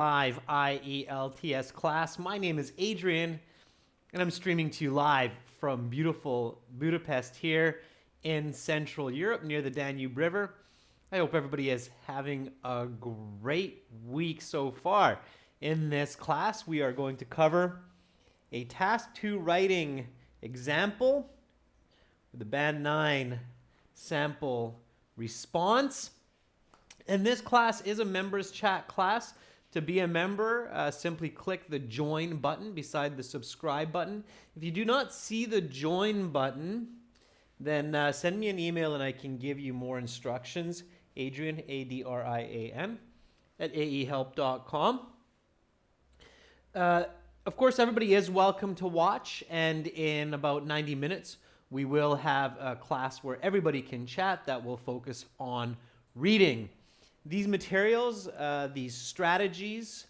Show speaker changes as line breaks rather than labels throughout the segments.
Live IELTS class. My name is Adrian, and I'm streaming to you live from beautiful Budapest here in Central Europe near the Danube River. I hope everybody is having a great week so far. In this class, we are going to cover a Task 2 writing example with the Band 9 sample response. And this class is a members chat class. To be a member, simply click the join button beside the subscribe button. If you do not see the join button, then send me an email and I can give you more instructions. Adrian, A-D-R-I-A-N, at aehelp.com. Of course, everybody is welcome to watch, and in about 90 minutes, we will have a class where everybody can chat that will focus on reading. These materials, these strategies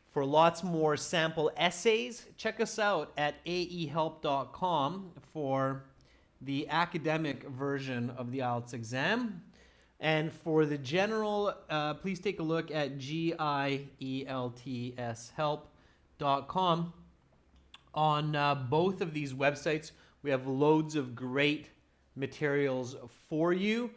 for lots more sample essays, check us out at aehelp.com for the academic version of the IELTS exam. And for the general, please take a look at gieltshelp.com. On both of these websites, we have loads of great materials for you.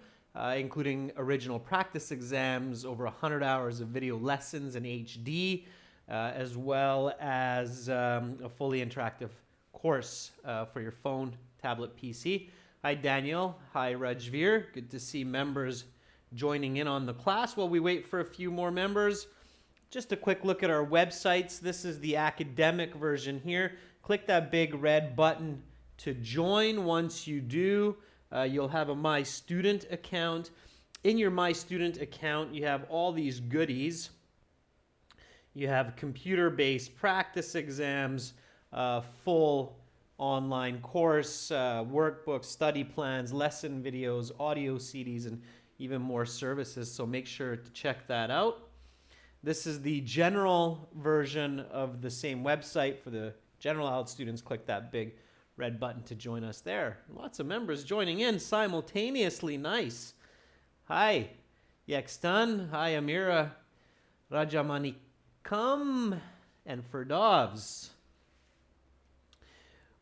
Including original practice exams, over 100 hours of video lessons in HD, as well as a fully interactive course for your phone, tablet, PC. Hi, Daniel. Hi, Rajveer. Good to see members joining in on the class. While we wait for a few more members, just a quick look at our websites. This is the academic version here. Click that big red button to join. Once you do, you'll have a My Student account. In your My Student account, you have all these goodies. You have computer-based practice exams, full online course, workbooks, study plans, lesson videos, audio CDs, and even more services. So make sure to check that out. This is the general version of the same website. For the general IELTS students, click that big red button to join us there. Lots of members joining in simultaneously. Nice. Hi, Yextan. Hi, Amira Rajamanikam and Ferdovs.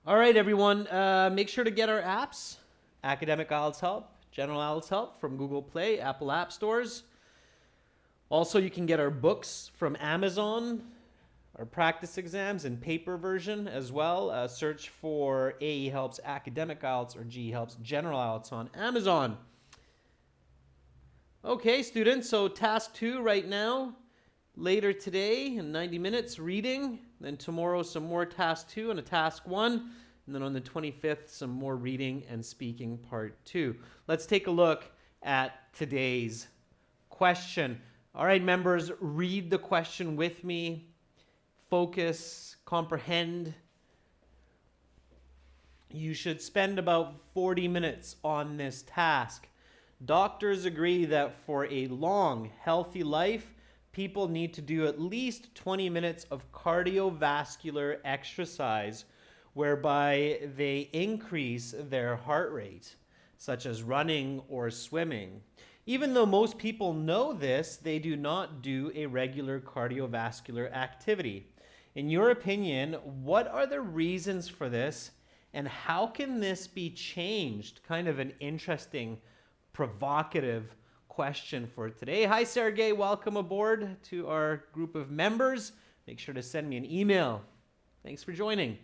All right, everyone. Make sure to get our apps. Academic IELTS Help, General IELTS Help from Google Play, Apple App Stores. Also, you can get our books from Amazon, our practice exams in paper version as well. Search for AE Helps Academic IELTS or GE Helps General IELTS on Amazon. Okay, students, so task 2 right now. Later today, in 90 minutes, reading. Then tomorrow, some more task 2 and a task 1. And then on the 25th, some more reading and speaking part 2. Let's take a look at today's question. All right, members, read the question with me. Focus, comprehend. You should spend about 40 minutes on this task. Doctors agree that for a long, healthy life, people need to do at least 20 minutes of cardiovascular exercise, whereby they increase their heart rate, such as running or swimming. Even though most people know this, they do not do a regular cardiovascular activity. In your opinion, what are the reasons for this, and how can this be changed? Kind of an interesting, provocative question for today. Hi, Sergey. Welcome aboard to our group of members. Make sure to send me an email. Thanks for joining.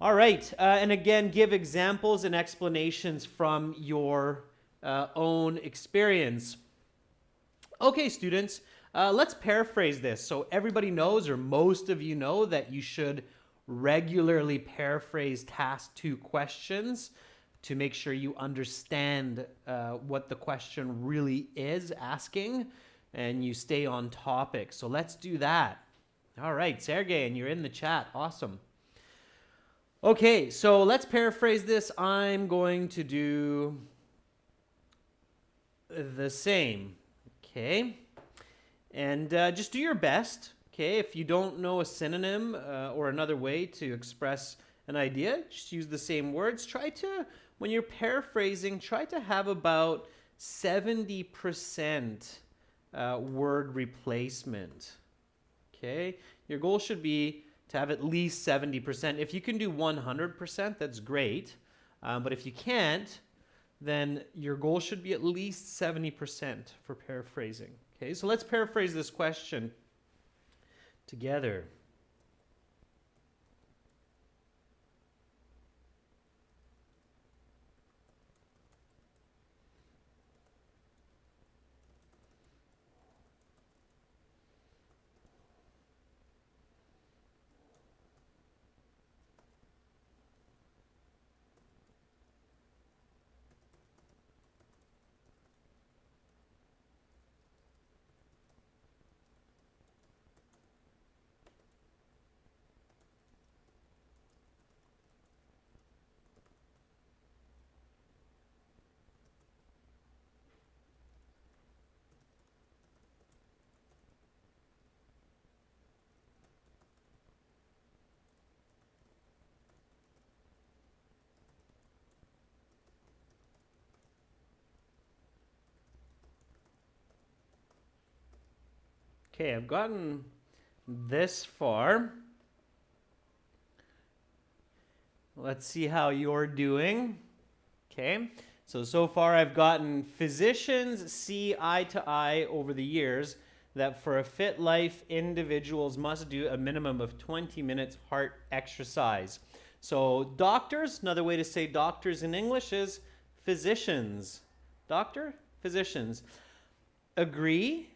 All right. And again, give examples and explanations from your own experience. Okay, students. Let's paraphrase this. So everybody knows, or most of you know, that you should regularly paraphrase task 2 questions to make sure you understand what the question really is asking and you stay on topic. So let's do that. All right, Sergey, and you're in the chat. Awesome. Okay, so let's paraphrase this. I'm going to do the same. Okay. And just do your best, okay? If you don't know a synonym or another way to express an idea, just use the same words. Try to, when you're paraphrasing, try to have about 70% word replacement. Okay? Your goal should be to have at least 70%. If you can do 100%, that's great. But if you can't, then your goal should be at least 70% for paraphrasing. Okay, so let's paraphrase this question together. Okay, I've gotten this far. Let's see how you're doing. Okay, so far I've gotten physicians see eye to eye over the years that for a fit life, individuals must do a minimum of 20 minutes heart exercise. So doctors, another way to say doctors in English is physicians. Doctor, physicians. Agree.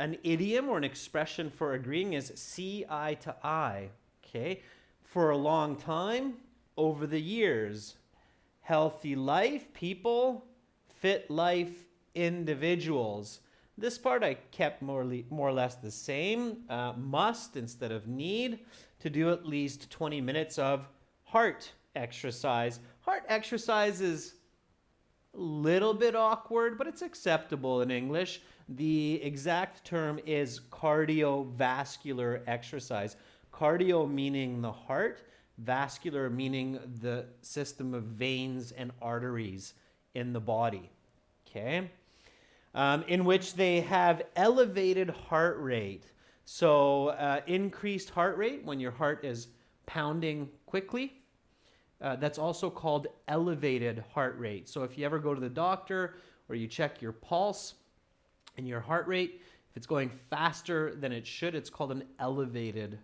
An idiom or an expression for agreeing is see eye to eye. Okay, for a long time, over the years. Healthy life, people. Fit life, individuals. This part I kept more or less the same. Must instead of need, to do at least 20 minutes of heart exercise. Heart exercise is a little bit awkward, but it's acceptable in English. The exact term is cardiovascular exercise. Cardio meaning the heart, vascular meaning the system of veins and arteries in the body. Okay? In which they have elevated heart rate. So increased heart rate when your heart is pounding quickly. That's also called elevated heart rate. So if you ever go to the doctor or you check your pulse and your heart rate, if it's going faster than it should, it's called an elevated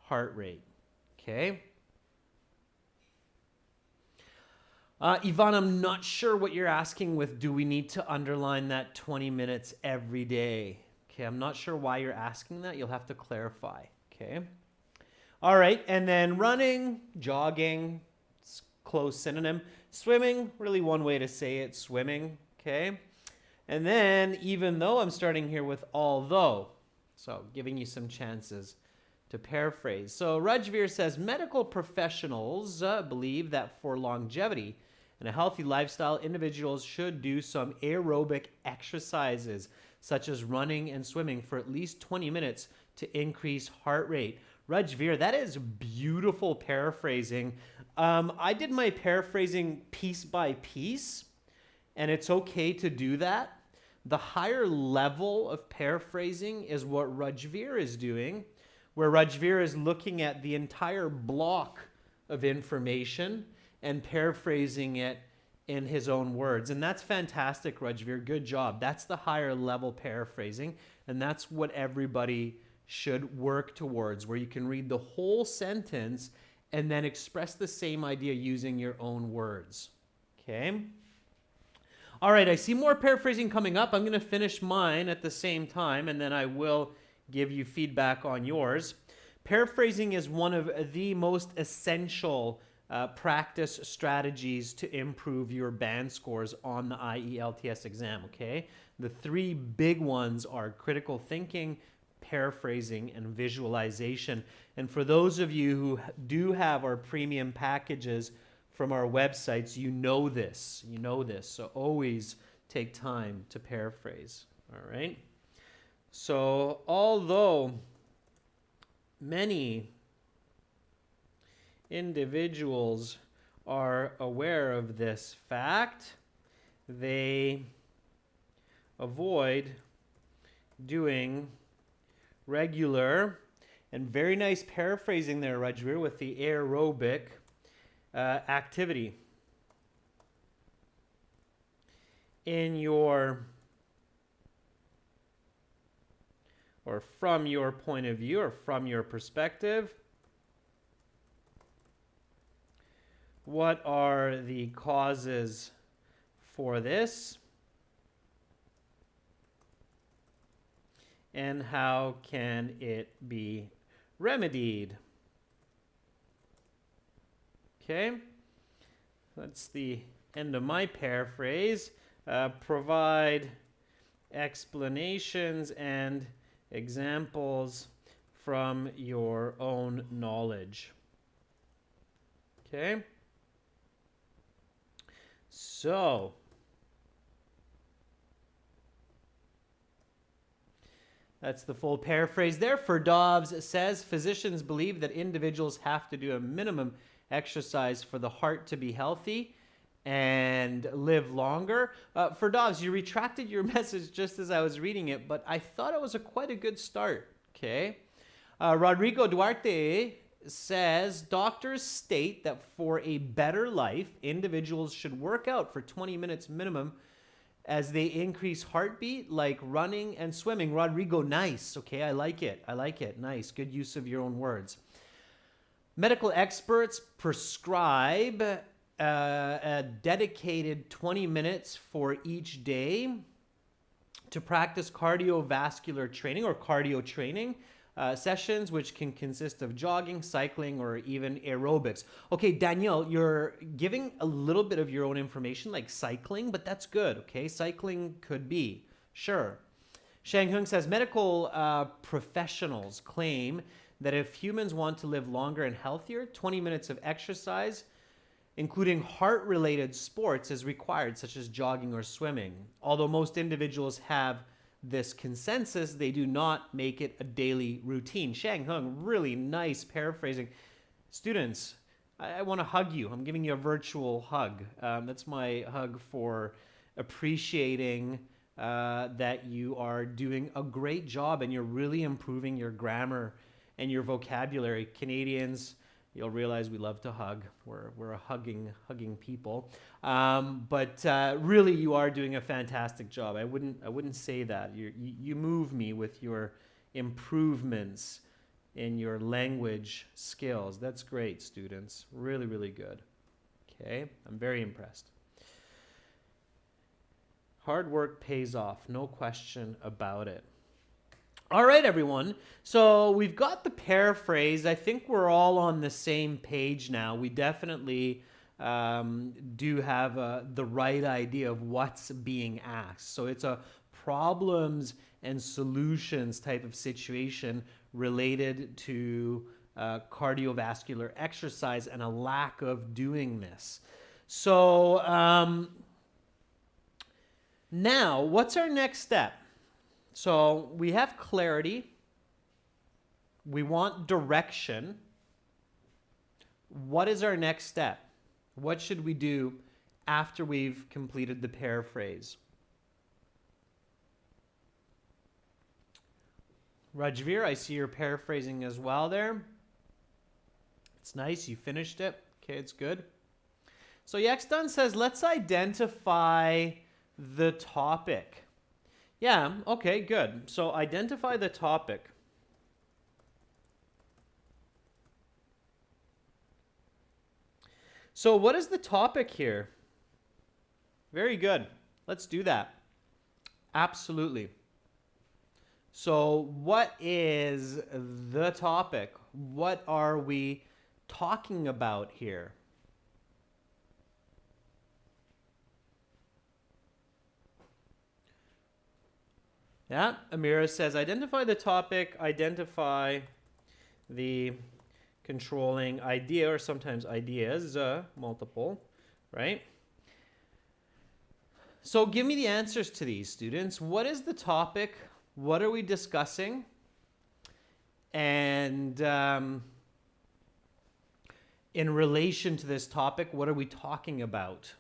heart rate. Okay? Yvonne, I'm not sure what you're asking with do we need to underline that 20 minutes every day? Okay, I'm not sure why you're asking that. You'll have to clarify. Okay? All right, and then running, jogging, it's close synonym. Swimming, really one way to say it, swimming. Okay? And then, even though, I'm starting here with although. So, giving you some chances to paraphrase. So, Rajveer says, medical professionals believe that for longevity and a healthy lifestyle, individuals should do some aerobic exercises, such as running and swimming for at least 20 minutes to increase heart rate. Rajveer, that is beautiful paraphrasing. I did my paraphrasing piece by piece, and it's okay to do that. The higher level of paraphrasing is what Rajveer is doing, where Rajveer is looking at the entire block of information and paraphrasing it in his own words. And that's fantastic, Rajveer. Good job. That's the higher level paraphrasing, and that's what everybody should work towards, where you can read the whole sentence and then express the same idea using your own words. Okay? All right, I see more paraphrasing coming up. I'm going to finish mine at the same time, and then I will give you feedback on yours. Paraphrasing is one of the most essential practice strategies to improve your band scores on the IELTS exam, okay? The three big ones are critical thinking, paraphrasing, and visualization. And for those of you who do have our premium packages from our websites, you know this. You know this. So always take time to paraphrase. All right? So although many individuals are aware of this fact, they avoid doing regular And very nice paraphrasing there, Rajveer, with the aerobic activity. In your, or from your point of view, or from your perspective, what are the causes for this? And how can it be remedied? Okay, that's the end of my paraphrase. Provide explanations and examples from your own knowledge. Okay, so that's the full paraphrase there. Dobbs says, physicians believe that individuals have to do a minimum exercise for the heart to be healthy and live longer. Dobbs, you retracted your message just as I was reading it, but I thought it was quite a good start. Okay. Rodrigo Duarte says, doctors state that for a better life, individuals should work out for 20 minutes minimum as they increase heartbeat, like running and swimming. Rodrigo, nice. Okay, I like it. I like it. Nice. Good use of your own words. Medical experts prescribe a dedicated 20 minutes for each day to practice cardiovascular training or cardio training sessions, which can consist of jogging, cycling, or even aerobics. Okay, Danielle, you're giving a little bit of your own information, like cycling, but that's good, okay? Cycling could be, sure. Shang Hung says, medical professionals claim that if humans want to live longer and healthier, 20 minutes of exercise, including heart-related sports, is required, such as jogging or swimming. Although most individuals have this consensus, they do not make it a daily routine. Shang Hung, really nice paraphrasing. Students, I want to hug you. I'm giving you a virtual hug. That's my hug for appreciating that you are doing a great job and you're really improving your grammar and your vocabulary. Canadians, you'll realize we love to hug. We're a hugging people. But really, you are doing a fantastic job. I wouldn't say that. You move me with your improvements in your language skills. That's great, students. Really, really good. Okay, I'm very impressed. Hard work pays off, no question about it. All right, everyone. So we've got the paraphrase. I think we're all on the same page now. We definitely do have the right idea of what's being asked. So it's a problems and solutions type of situation related to cardiovascular exercise and a lack of doing this. So now, what's our next step? So we have clarity. We want direction. What is our next step? What should we do after we've completed the paraphrase? Rajveer, I see you're paraphrasing as well there. It's nice. You finished it. Okay, it's good. So Yexdon says, let's identify the topic. Yeah, okay, good. So identify the topic. So what is the topic here? Very good. Let's do that. Absolutely. So what is the topic? What are we talking about here? Yeah, Amira says, identify the topic, identify the controlling idea, or sometimes ideas, multiple, right? So give me the answers to these, students. What is the topic? What are we discussing? And in relation to this topic, what are we talking about?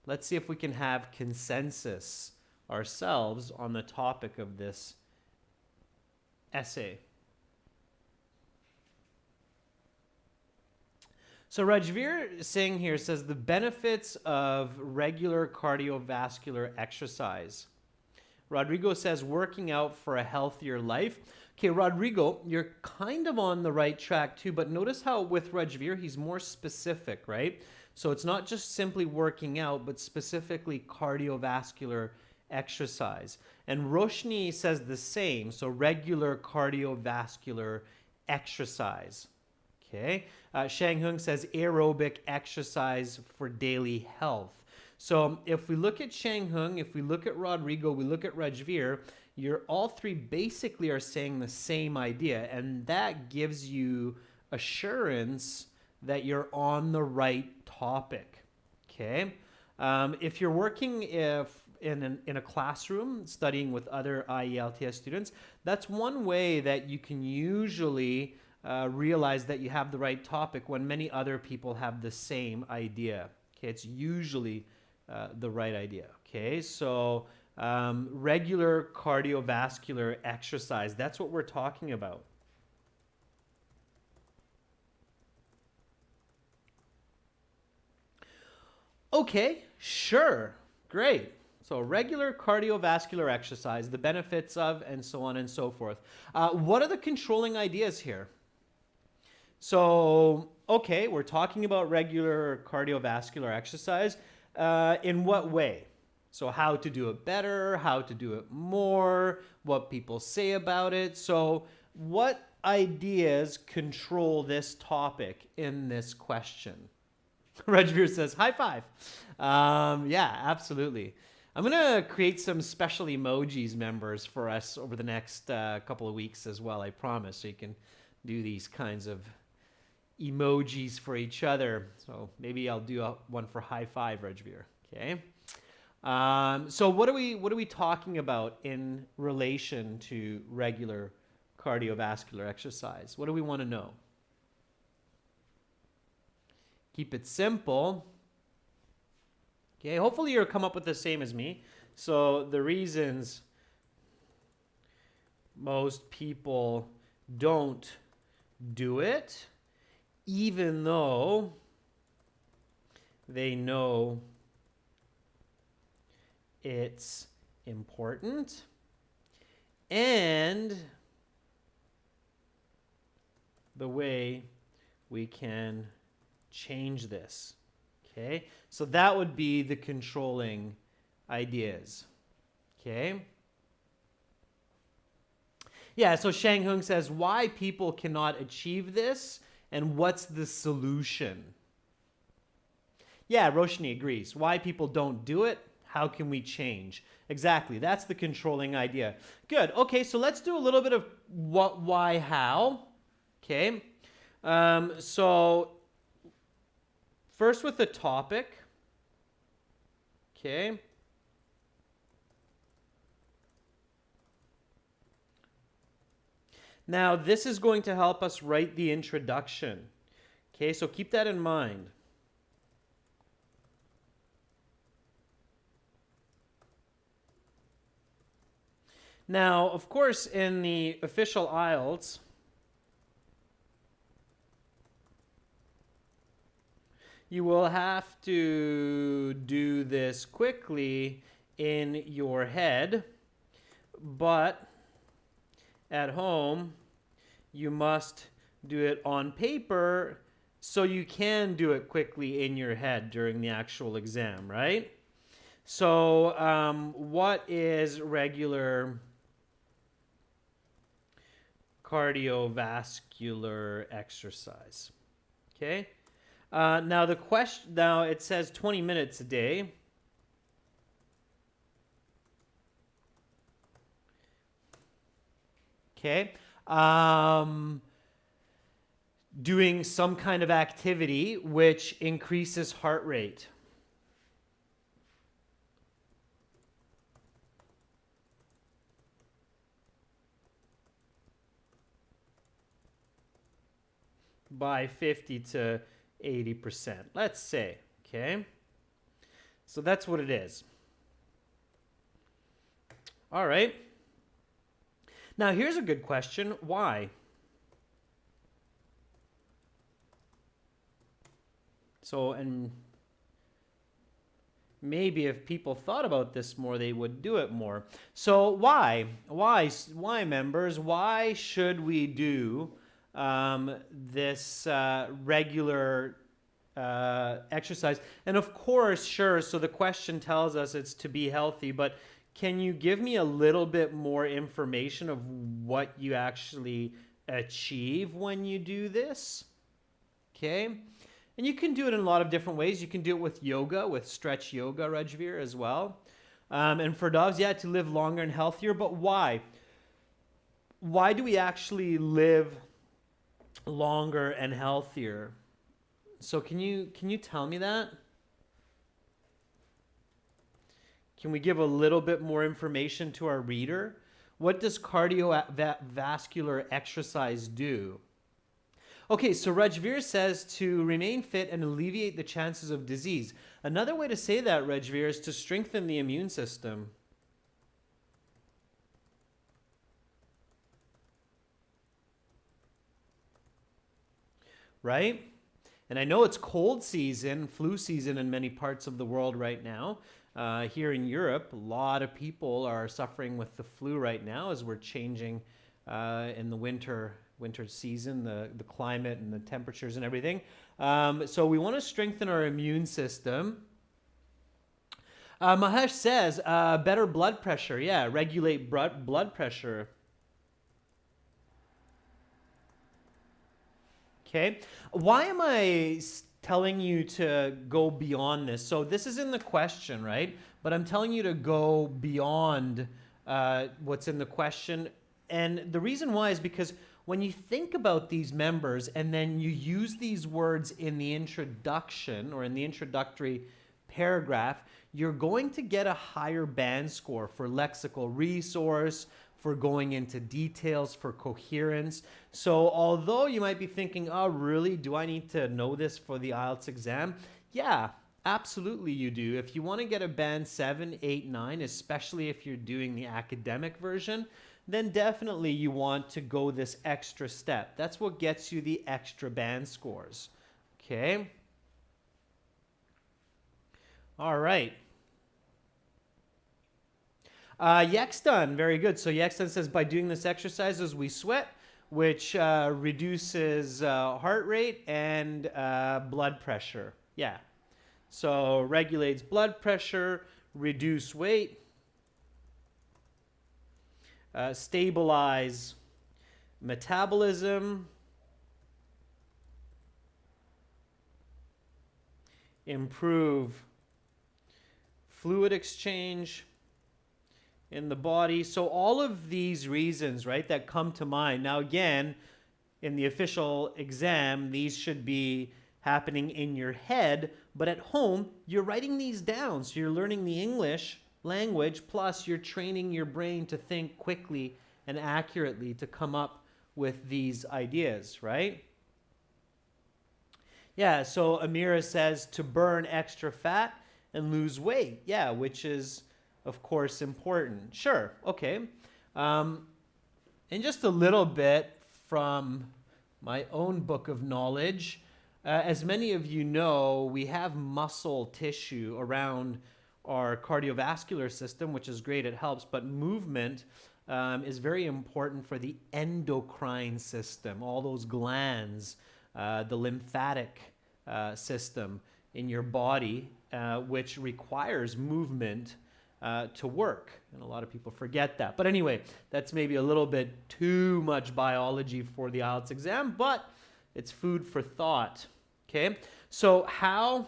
Let's see if we can have consensus ourselves on the topic of this essay. So Rajveer Singh here says the benefits of regular cardiovascular exercise. Rodrigo says working out for a healthier life. Okay, Rodrigo, you're kind of on the right track too, but notice how with Rajveer, he's more specific, right? So it's not just simply working out, but specifically cardiovascular exercise. And Roshni says the same, so regular cardiovascular exercise. Okay, Shang Hung says aerobic exercise for daily health. So if we look at Shang Hung, if we look at Rodrigo, we look at Rajveer, you're all three basically are saying the same idea, and that gives you assurance that you're on the right topic. Okay, if you're working in a classroom studying with other IELTS students, that's one way that you can usually realize that you have the right topic when many other people have the same idea. Okay, it's usually the right idea. Okay, so regular cardiovascular exercise, that's what we're talking about. Okay, sure, great. So regular cardiovascular exercise, the benefits of, and so on and so forth. What are the controlling ideas here? So, okay, we're talking about regular cardiovascular exercise. In what way? So how to do it better, how to do it more, what people say about it. So what ideas control this topic in this question? Rajveer says, high five. Yeah, absolutely. I'm going to create some special emojis members for us over the next couple of weeks as well, I promise. So you can do these kinds of emojis for each other. So maybe I'll do one for high five, Rajveer. Okay. So what are we talking about in relation to regular cardiovascular exercise? What do we want to know? Keep it simple. Okay, hopefully you'll come up with the same as me. So the reasons most people don't do it, even though they know it's important, and the way we can change this. Okay, so that would be the controlling ideas. Okay. Yeah, so Shang Hung says why people cannot achieve this and what's the solution. Yeah, Roshni agrees. Why people don't do it, how can we change? Exactly, that's the controlling idea. Good, okay, so let's do a little bit of what, why, how. Okay, so first with the topic. Okay. Now, this is going to help us write the introduction. Okay, so keep that in mind. Now, of course, in the official IELTS, you will have to do this quickly in your head, but at home, you must do it on paper so you can do it quickly in your head during the actual exam, right? So what is regular cardiovascular exercise? Okay. Now the question. Now it says 20 minutes a day. Okay. Doing some kind of activity which increases heart rate. By 50 to 80%, let's say, okay? So that's what it is. All right. Now here's a good question. Why? So, and maybe if people thought about this more, they would do it more. So why? Why, members? Why should we do this regular exercise? And of course, sure, so the question tells us it's to be healthy, but can you give me a little bit more information of what you actually achieve when you do this? Okay. And you can do it in a lot of different ways. You can do it with yoga, with stretch yoga, Rajveer, as well. And for dogs, yeah, to live longer and healthier. But why? Why do we actually live longer and healthier? So can you tell me that? Can we give a little bit more information to our reader? What does cardiovascular exercise do? Okay, so Rajveer says to remain fit and alleviate the chances of disease. Another way to say that, Rajveer, is to strengthen the immune system. Right? And I know it's cold season, flu season in many parts of the world right now. Here in Europe, a lot of people are suffering with the flu right now as we're changing in the winter season, the climate and the temperatures and everything. So we want to strengthen our immune system. Mahesh says better blood pressure. Yeah, regulate blood pressure. Okay. Why am I telling you to go beyond this? So this is in the question, right? But I'm telling you to go beyond what's in the question. And the reason why is because when you think about these members and then you use these words in the introduction or in the introductory paragraph, you're going to get a higher band score for lexical resource, for going into details, for coherence. So although you might be thinking, oh, really? Do I need to know this for the IELTS exam? Yeah, absolutely you do. If you want to get a band 7, 8, 9, especially if you're doing the academic version, then definitely you want to go this extra step. That's what gets you the extra band scores. Okay? All right. Yexton, very good. So Yexton says, by doing this exercise as we sweat, which reduces heart rate and blood pressure. Yeah. So regulates blood pressure, reduce weight, stabilize metabolism, improve fluid exchange in the body. So all of these reasons, right, that come to mind. Now again, in the official exam, these should be happening in your head, but at home, you're writing these down. So you're learning the English language, plus you're training your brain to think quickly and accurately to come up with these ideas, right? Yeah, so Amira says to burn extra fat and lose weight. Yeah, which is, of course, important. Sure, okay. And just a little bit from my own book of knowledge. As many of you know, we have muscle tissue around our cardiovascular system, which is great, it helps, but movement is very important for the endocrine system, all those glands, the lymphatic system in your body, which requires movement to work. And a lot of people forget that. But anyway, that's maybe a little bit too much biology for the IELTS exam, but it's food for thought. Okay, so how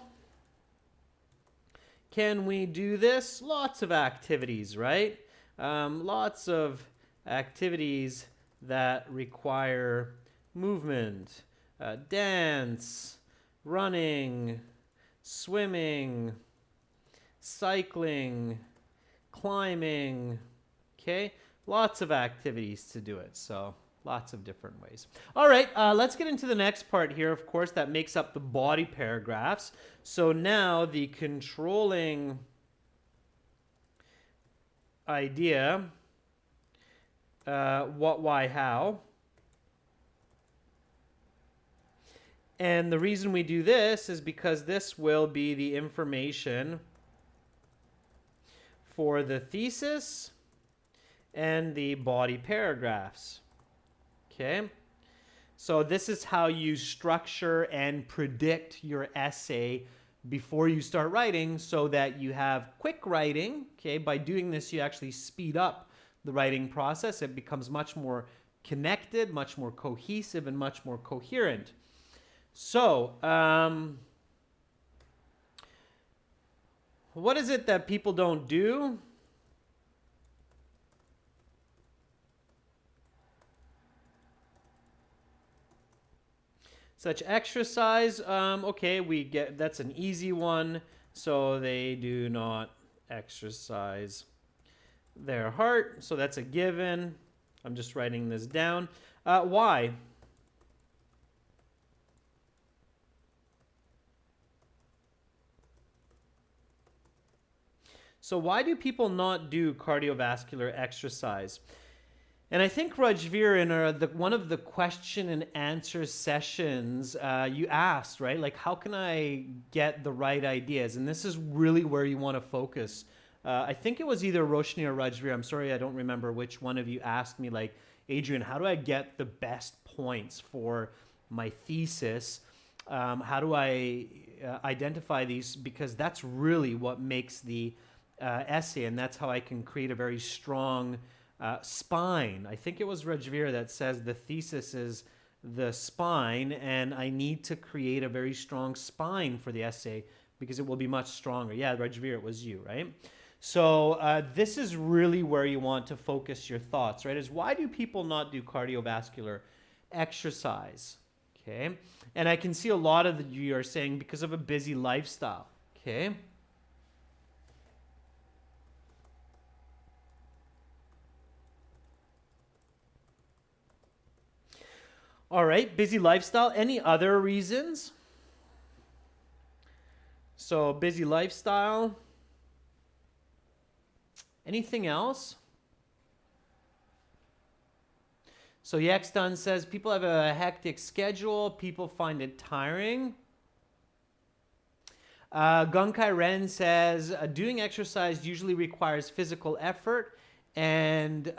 can we do this? Lots of activities, right? Lots of activities that require movement. Dance, running, swimming, cycling, climbing, okay? Lots of activities to do it, so lots of different ways. All right, let's get into the next part here, of course, that makes up the body paragraphs. So now the controlling idea, what, why, how. And the reason we do this is because this will be the information for the thesis and the body paragraphs. Okay? So this is how you structure and predict your essay before you start writing so that you have quick writing. Okay? By doing this, you actually speed up the writing process. It becomes much more connected, much more cohesive, and much more coherent. So, what is it that people don't do? Such exercise, okay, we get, that's an easy one. So they do not exercise their heart. So that's a given. I'm just writing this down. Why? So why do people not do cardiovascular exercise? And I think Rajveer, in one of the question and answer sessions, you asked, right? Like, how can I get the right ideas? And this is really where you want to focus. I think it was either Roshni or Rajveer. I'm sorry, I don't remember which one of you asked me, like, Adrian, how do I get the best points for my thesis? How do I identify these? Because that's really what makes the essay, and that's how I can create a very strong spine. I think it was Rajveer that says the thesis is the spine, and I need to create a very strong spine for the essay because it will be much stronger. Yeah, Rajveer, it was you, right? So this is really where you want to focus your thoughts, right? Is why do people not do cardiovascular exercise? Okay, and I can see a lot of you are saying because of a busy lifestyle. Okay. All right, busy lifestyle. Any other reasons? So busy lifestyle. Anything else? So Yexton says people have a hectic schedule. People find it tiring. Gunkai Ren says doing exercise usually requires physical effort and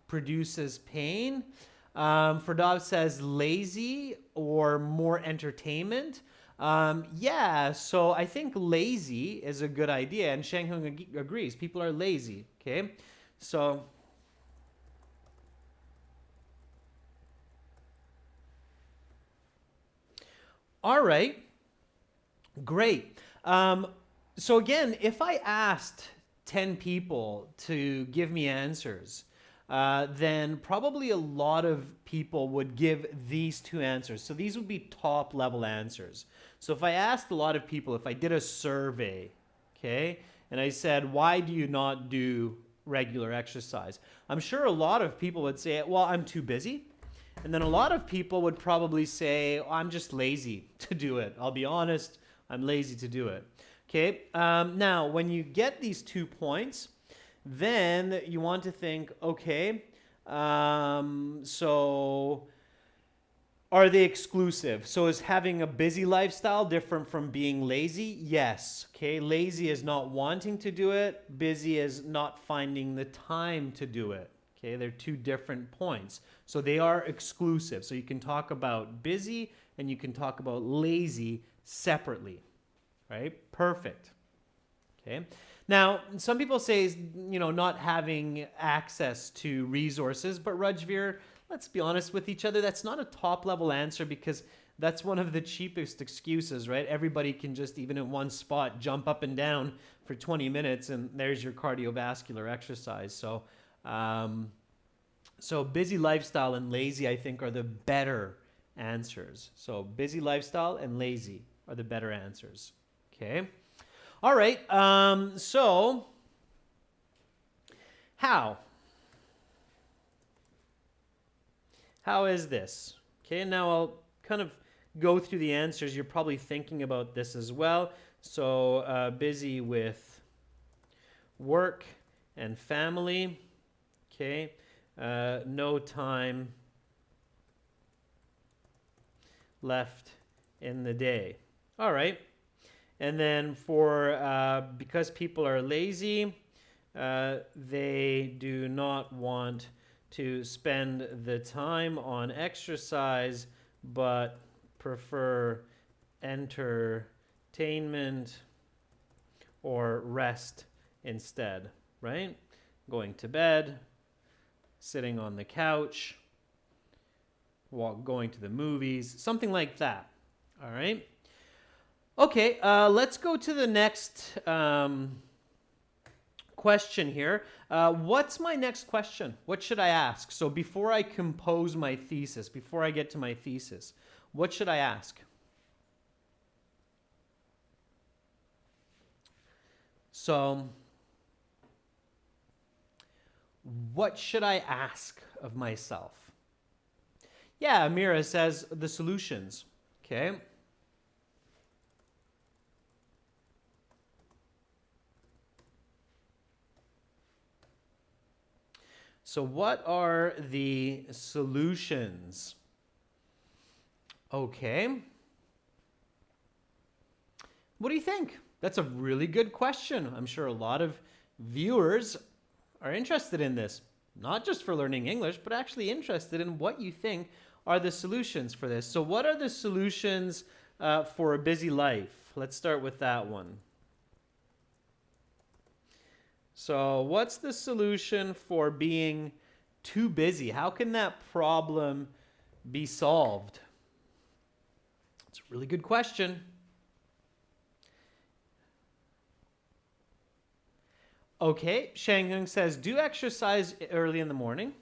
produces pain. Ferdov says lazy or more entertainment. Yeah, so I think lazy is a good idea, and Shang Hung agrees. People are lazy, okay? So, all right, great. So again, if I asked 10 people to give me answers, then probably a lot of people would give these two answers. So these would be top level answers. So if I asked a lot of people, if I did a survey, okay, and I said, why do you not do regular exercise? I'm sure a lot of people would say, well, I'm too busy. And then a lot of people would probably say, oh, I'm just lazy to do it. I'll be honest, I'm lazy to do it. Okay, now when you get these 2 points, then you want to think, okay, so are they exclusive? So is having a busy lifestyle different from being lazy? Yes. Okay, lazy is not wanting to do it. Busy is not finding the time to do it. Okay, they're 2 different points. So they are exclusive. So you can talk about busy and you can talk about lazy separately, right? Perfect. Okay. Now, some people say, you know, not having access to resources, but Rajveer, let's be honest with each other, that's not a top-level answer because that's one of the cheapest excuses, right? Everybody can just, even in one spot, jump up and down for 20 minutes, and there's your cardiovascular exercise. So, so busy lifestyle and lazy, I think, are the better answers. So busy lifestyle and lazy are the better answers, okay? All right, so how? How is this? Okay, now I'll kind of go through the answers. You're probably thinking about this as well. So busy with work and family, okay? No time left in the day. All right. And then for because people are lazy, they do not want to spend the time on exercise, but prefer entertainment or rest instead, right? Going to bed, sitting on the couch, going to the movies, something like that. All right. Okay, let's go to the next question here. What's my next question? What should I ask? So before I compose my thesis, before I get to my thesis, what should I ask? So, what should I ask of myself? Yeah, Amira says the solutions. Okay. So what are the solutions? Okay. What do you think? That's a really good question. I'm sure a lot of viewers are interested in this, not just for learning English, but actually interested in what you think are the solutions for this. So what are the solutions for a busy life? Let's start with that one. So what's the solution for being too busy? How can that problem be solved? It's a really good question. Okay, Shanghung says, do exercise early in the morning.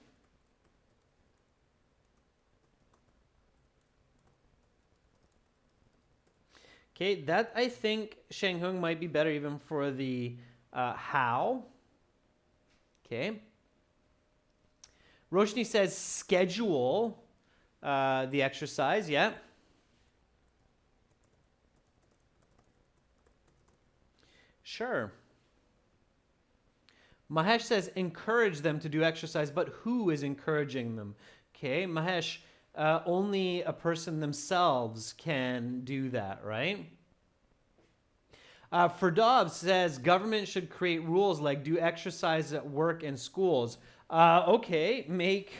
Okay, that I think Shanghung might be better even for the how. Okay. Roshni says schedule the exercise. Yeah. Sure. Mahesh says encourage them to do exercise, but who is encouraging them? Okay, Mahesh, only a person themselves can do that, right? Ferdov says government should create rules like do exercise at work and schools. Okay, make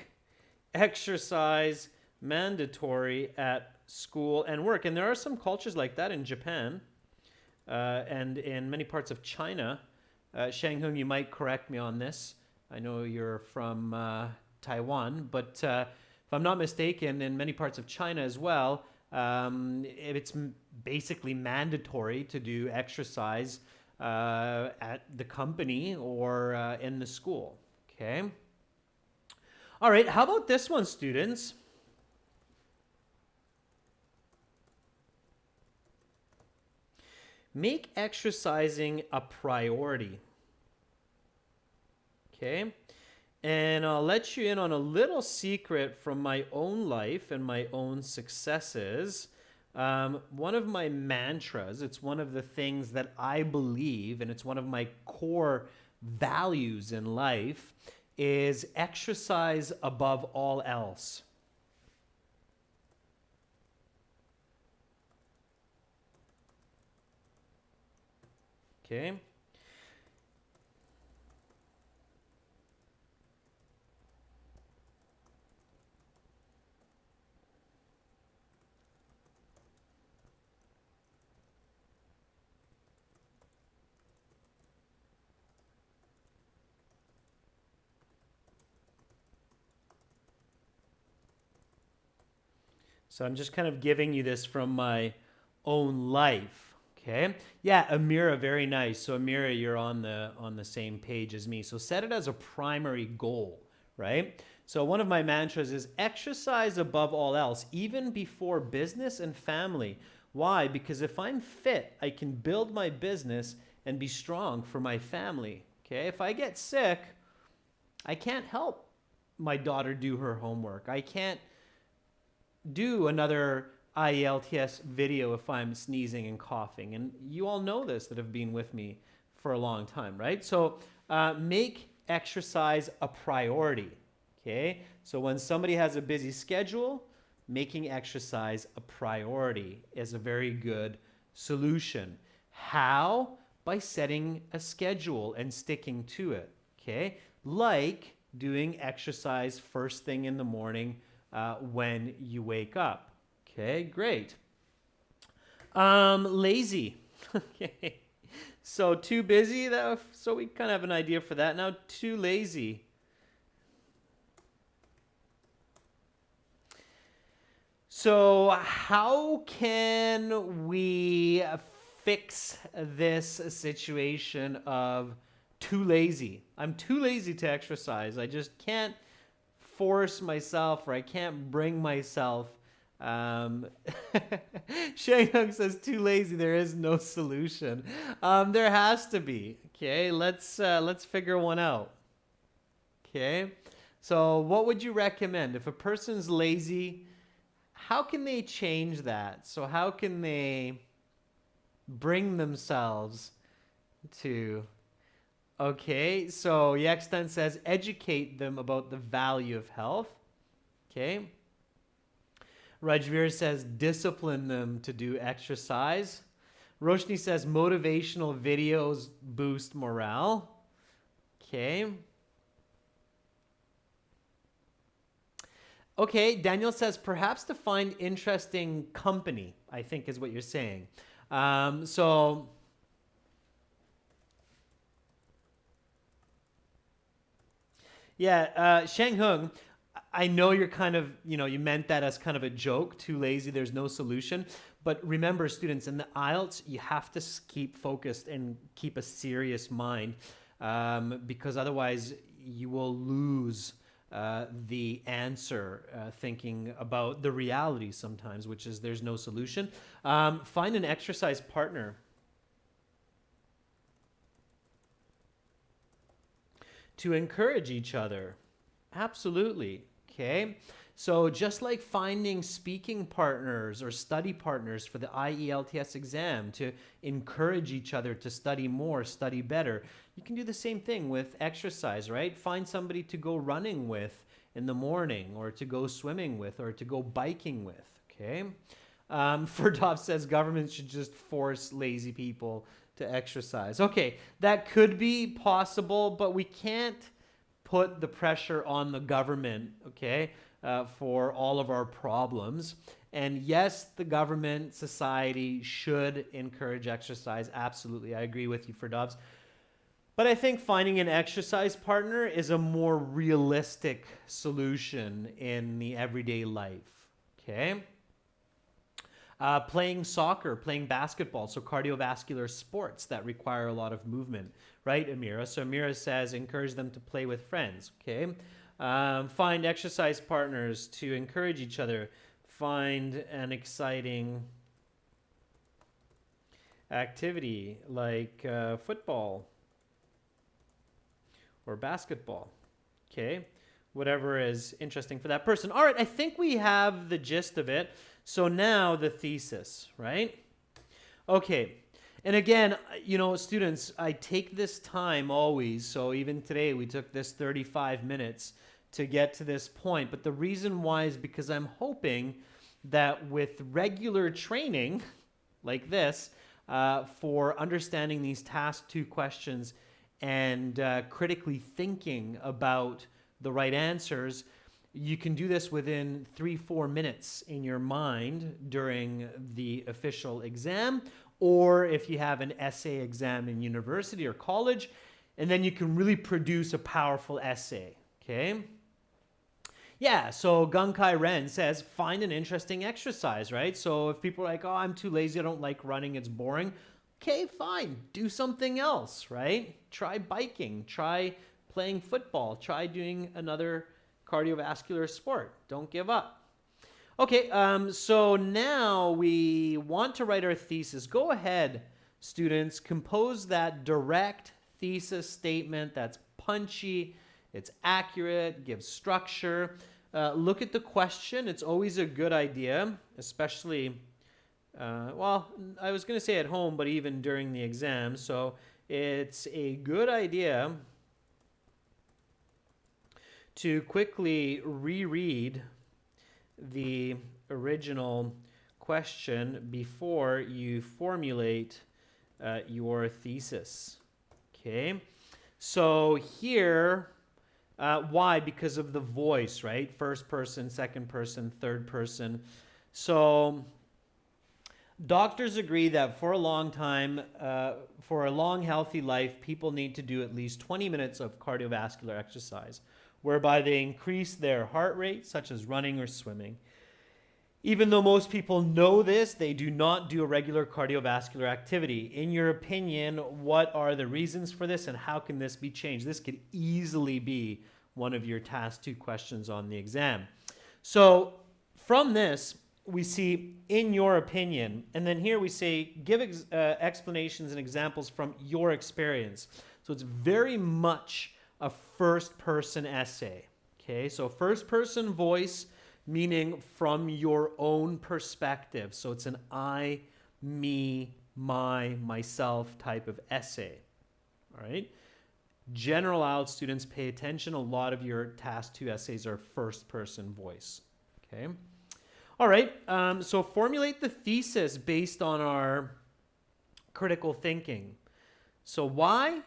exercise mandatory at school and work. And there are some cultures like that in Japan and in many parts of China. Shanghung, you might correct me on this. I know you're from Taiwan, but if I'm not mistaken, in many parts of China as well, it's basically mandatory to do exercise at the company or in the school. Okay. All right. How about this one, students? Make exercising a priority. Okay. And I'll let you in on a little secret from my own life and my own successes. One of my mantras, it's one of the things that I believe, and it's one of my core values in life, is exercise above all else. Okay. So I'm just kind of giving you this from my own life. Okay. Yeah, Amira, very nice. So Amira, you're on the same page as me. So set it as a primary goal, right? So one of my mantras is exercise above all else, even before business and family. Why? Because if I'm fit, I can build my business and be strong for my family. Okay. If I get sick, I can't help my daughter do her homework. I can't do another IELTS video if I'm sneezing and coughing. And you all know this that have been with me for a long time, right? So make exercise a priority, okay? So when somebody has a busy schedule, making exercise a priority is a very good solution. How? By setting a schedule and sticking to it, okay? Like doing exercise first thing in the morning when you wake up. Okay, great. Lazy. Okay. So too busy, so we kind of have an idea for that. Now, too lazy. So how can we fix this situation of too lazy? I'm too lazy to exercise. I just can't force myself, or I can't bring myself. Shanghung says too lazy. There is no solution. There has to be. Okay, let's figure one out. Okay, so what would you recommend if a person's lazy? How can they change that? So how can they bring themselves to? Okay, so Yextan says educate them about the value of health. Okay. Rajveer says discipline them to do exercise. Roshni says motivational videos boost morale. Okay. Okay, Daniel says perhaps to find interesting company, I think is what you're saying. So yeah, Shang Hung, I know you're kind of, you meant that as kind of a joke, too lazy, there's no solution. But remember, students, in the IELTS, you have to keep focused and keep a serious mind because otherwise you will lose the answer thinking about the reality sometimes, which is there's no solution. Find an exercise partner. To encourage each other. Absolutely. Okay. So just like finding speaking partners or study partners for the IELTS exam to encourage each other to study more, study better, you can do the same thing with exercise, right? Find somebody to go running with in the morning, or to go swimming with, or to go biking with, okay? Ferdov says government should just force lazy people to exercise. Okay, that could be possible, but we can't put the pressure on the government, okay, for all of our problems. And yes, the government, society should encourage exercise. Absolutely, I agree with you, Ferdovs. But I think finding an exercise partner is a more realistic solution in the everyday life, okay? Playing soccer, playing basketball, so cardiovascular sports that require a lot of movement, right, Amira? So Amira says encourage them to play with friends, okay? Find exercise partners to encourage each other. Find an exciting activity like football or basketball, okay? Whatever is interesting for that person. All right, I think we have the gist of it. So now the thesis, right? Okay, and again, students, I take this time always. So even today, we took this 35 minutes to get to this point. But the reason why is because I'm hoping that with regular training like this, for understanding these task 2 questions and critically thinking about the right answers, you can do this within 3-4 minutes in your mind during the official exam, or if you have an essay exam in university or college, and then you can really produce a powerful essay, okay? Yeah, so Gunkai Ren says, find an interesting exercise, right? So if people are like, oh, I'm too lazy, I don't like running, it's boring. Okay, fine, do something else, right? Try biking, try playing football, try doing another cardiovascular sport. Don't give up. Okay, so now we want to write our thesis. Go ahead, students, compose that direct thesis statement that's punchy, it's accurate, gives structure. Look at the question. It's always a good idea, especially, well, I was going to say at home, but even during the exam. So it's a good idea to quickly reread the original question before you formulate your thesis. Okay, so here, why? Because of the voice, right? First person, second person, third person. So doctors agree that for a long time, for a long, healthy life, people need to do at least 20 minutes of cardiovascular exercise, whereby they increase their heart rate, such as running or swimming. Even though most people know this, they do not do a regular cardiovascular activity. In your opinion, what are the reasons for this and how can this be changed? This could easily be one of your task 2 questions on the exam. So from this, we see in your opinion, and then here we say give explanations and examples from your experience. So it's very much a first person essay. Okay, so first person voice, meaning from your own perspective. So it's an I, me, my, myself type of essay. All right. General IELTS students, pay attention. A lot of your task 2 essays are first person voice. Okay. All right. So formulate the thesis based on our critical thinking. So why?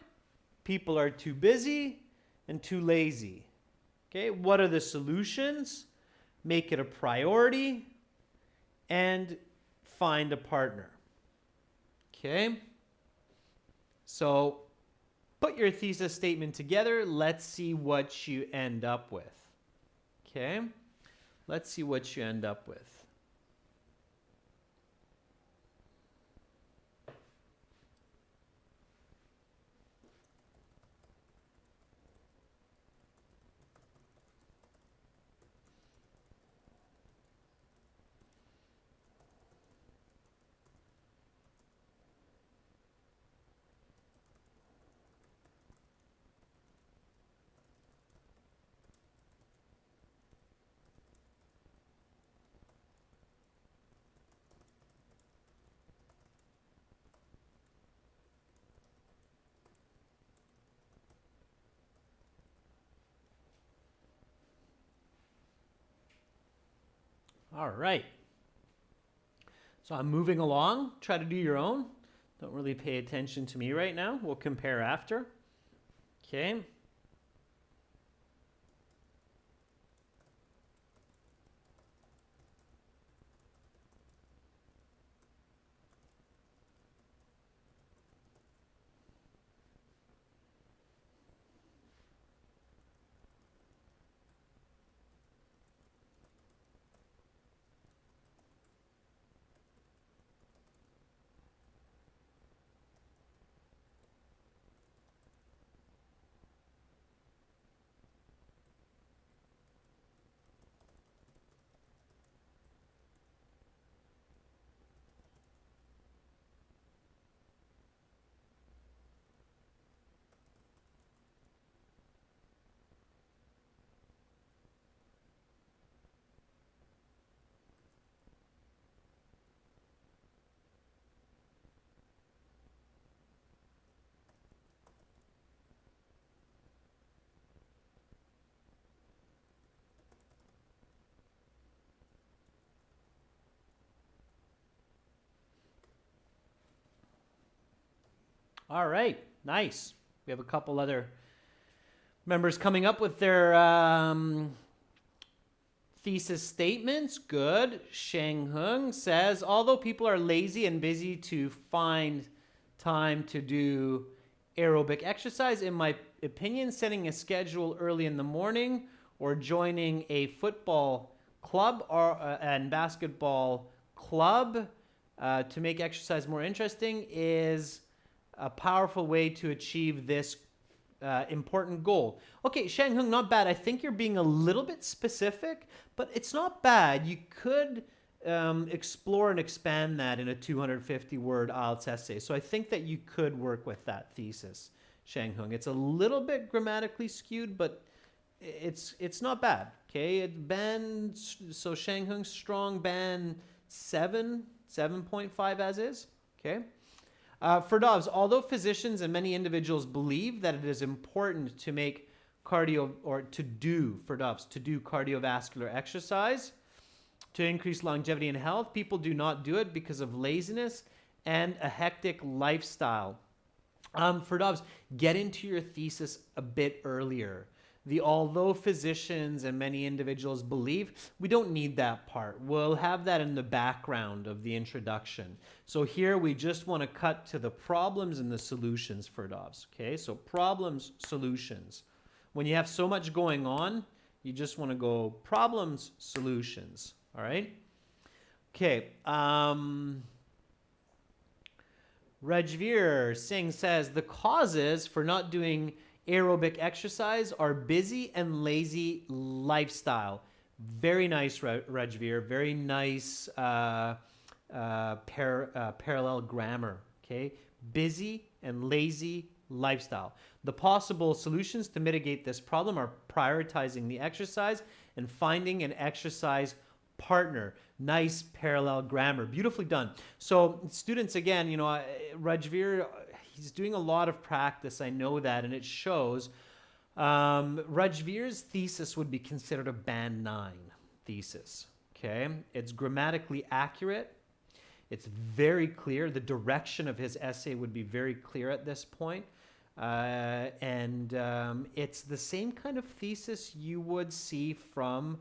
People are too busy and too lazy. Okay. What are the solutions? Make it a priority, and find a partner. Okay? So put your thesis statement together. Let's see what you end up with. Okay? Let's see what you end up with. All right. So I'm moving along. Try to do your own. Don't really pay attention to me right now. We'll compare after. Okay. All right. Nice. We have a couple other members coming up with their thesis statements. Good. Sheng Hung says, although people are lazy and busy to find time to do aerobic exercise, in my opinion, setting a schedule early in the morning or joining a football club or and basketball club to make exercise more interesting is a powerful way to achieve this important goal. Okay, Shang Hung, not bad. I think you're being a little bit specific, but it's not bad. You could explore and expand that in a 250-word IELTS essay. So I think that you could work with that thesis, Shang Hung. It's a little bit grammatically skewed, but it's not bad. Okay, it band, so Shang Hung strong band 7.5 as is. Okay. For Dobbs, although physicians and many individuals believe that it is important to make cardiovascular exercise, to increase longevity and health. People do not do it because of laziness and a hectic lifestyle. Firdavs, get into your thesis a bit earlier. Although physicians and many individuals believe, we don't need that part. We'll have that in the background of the introduction. So here we just want to cut to the problems and the solutions, Firdavs. Okay, so problems, solutions. When you have so much going on, you just want to go problems, solutions. All right? Okay. Rajveer Singh says, the causes for not doing aerobic exercise are busy and lazy lifestyle. Very nice, Rajveer. Very nice parallel grammar. Okay, busy and lazy lifestyle. The possible solutions to mitigate this problem are prioritizing the exercise and finding an exercise partner. Nice parallel grammar. Beautifully done. So students, again, Rajveer, he's doing a lot of practice. I know that, and it shows. Rajveer's thesis would be considered a band 9 thesis. Okay, it's grammatically accurate. It's very clear. The direction of his essay would be very clear at this point. It's the same kind of thesis you would see from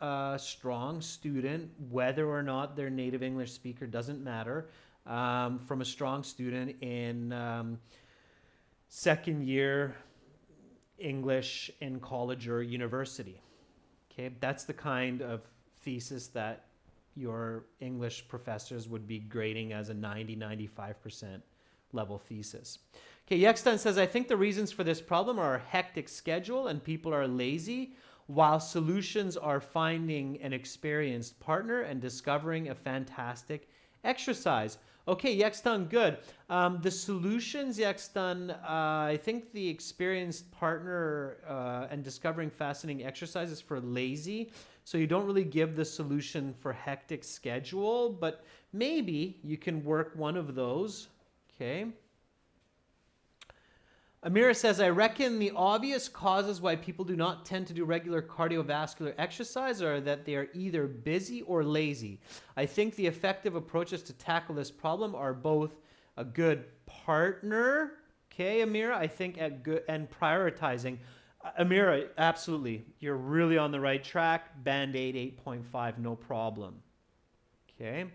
a strong student, whether or not they're native English speaker, doesn't matter. From a strong student in second year English in college or university. Okay, that's the kind of thesis that your English professors would be grading as a 90-95% level thesis. Okay, Yextan says, I think the reasons for this problem are a hectic schedule and people are lazy, while solutions are finding an experienced partner and discovering a fantastic exercise. Okay, Yextan, good. The solutions, Yextan, I think the experienced partner and discovering fascinating exercises for lazy. So you don't really give the solution for hectic schedule, but maybe you can work one of those. Okay. Amira says, I reckon the obvious causes why people do not tend to do regular cardiovascular exercise are that they are either busy or lazy. I think the effective approaches to tackle this problem are both a good partner, okay, Amira, I think at good and prioritizing. Amira, absolutely. You're really on the right track. Band-Aid 8.5, no problem. Okay.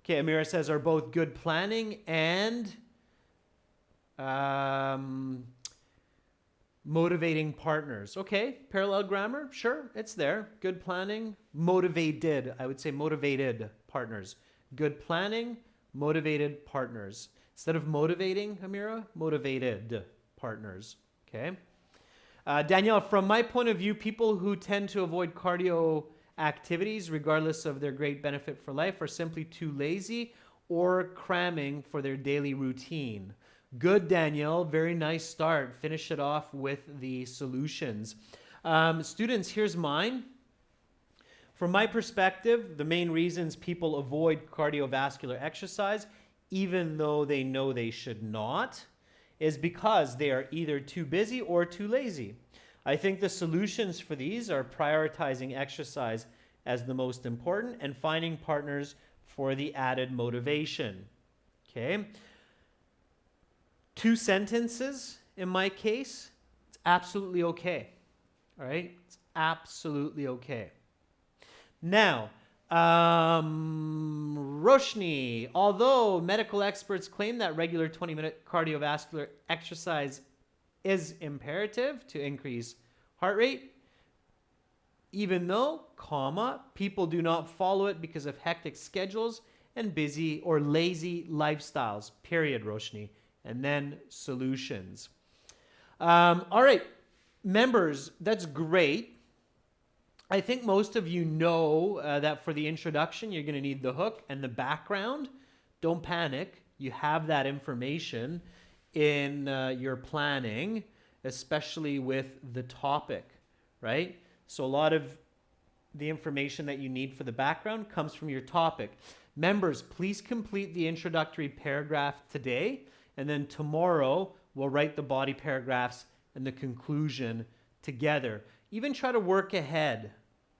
Okay, Amira says, are both good planning and motivating partners. Okay, parallel grammar, sure, it's there. Good planning, motivated. I would say motivated partners. Good planning, motivated partners. Instead of motivating, Amira, motivated partners. Okay. Danielle, from my point of view, people who tend to avoid cardio activities, regardless of their great benefit for life, are simply too lazy or cramming for their daily routine. Good, Danielle. Very nice start. Finish it off with the solutions. Students, here's mine. From my perspective, the main reasons people avoid cardiovascular exercise, even though they know they should not, is because they are either too busy or too lazy. I think the solutions for these are prioritizing exercise as the most important and finding partners for the added motivation. Okay. 2 sentences in my case, it's absolutely okay. All right? It's absolutely okay. Now, Roshni, although medical experts claim that regular 20-minute cardiovascular exercise is imperative to increase heart rate, even though, people do not follow it because of hectic schedules and busy or lazy lifestyles, period, Roshni. And then solutions. All right, members, that's great. I think most of you know that for the introduction, you're going to need the hook and the background. Don't panic. You have that information in your planning, especially with the topic, right? So a lot of the information that you need for the background comes from your topic. Members, please complete the introductory paragraph today. And then tomorrow, we'll write the body paragraphs and the conclusion together. Even try to work ahead,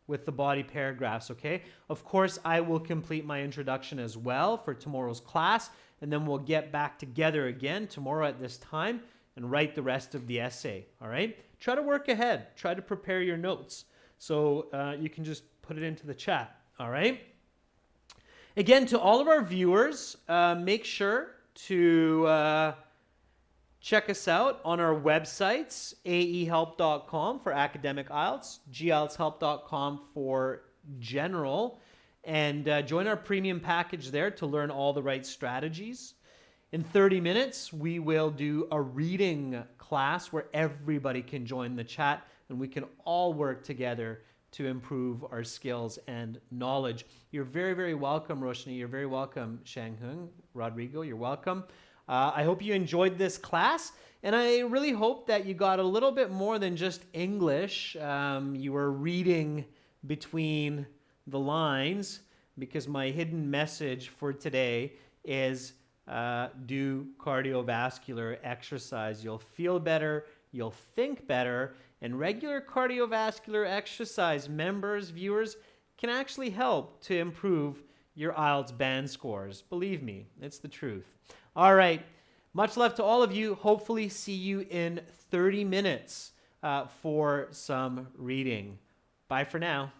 with the body paragraphs, okay? Of course, I will complete my introduction as well for tomorrow's class, and then we'll get back together again tomorrow at this time and write the rest of the essay, all right? Try to work ahead. Try to prepare your notes. So you can just put it into the chat, all right? Again, to all of our viewers, make sure to check us out on our websites, aehelp.com for academic IELTS, gieltshelp.com for general, and join our premium package there to learn all the right strategies. In 30 minutes, we will do a reading class where everybody can join the chat and we can all work together to improve our skills and knowledge. You're very, very welcome, Roshni. You're very welcome, Shanghung, Rodrigo. You're welcome. I hope you enjoyed this class, and I really hope that you got a little bit more than just English. You were reading between the lines, because my hidden message for today is do cardiovascular exercise. You'll feel better, you'll think better, and regular cardiovascular exercise, members, viewers, can actually help to improve your IELTS band scores. Believe me, it's the truth. All right, much love to all of you. Hopefully see you in 30 minutes for some reading. Bye for now.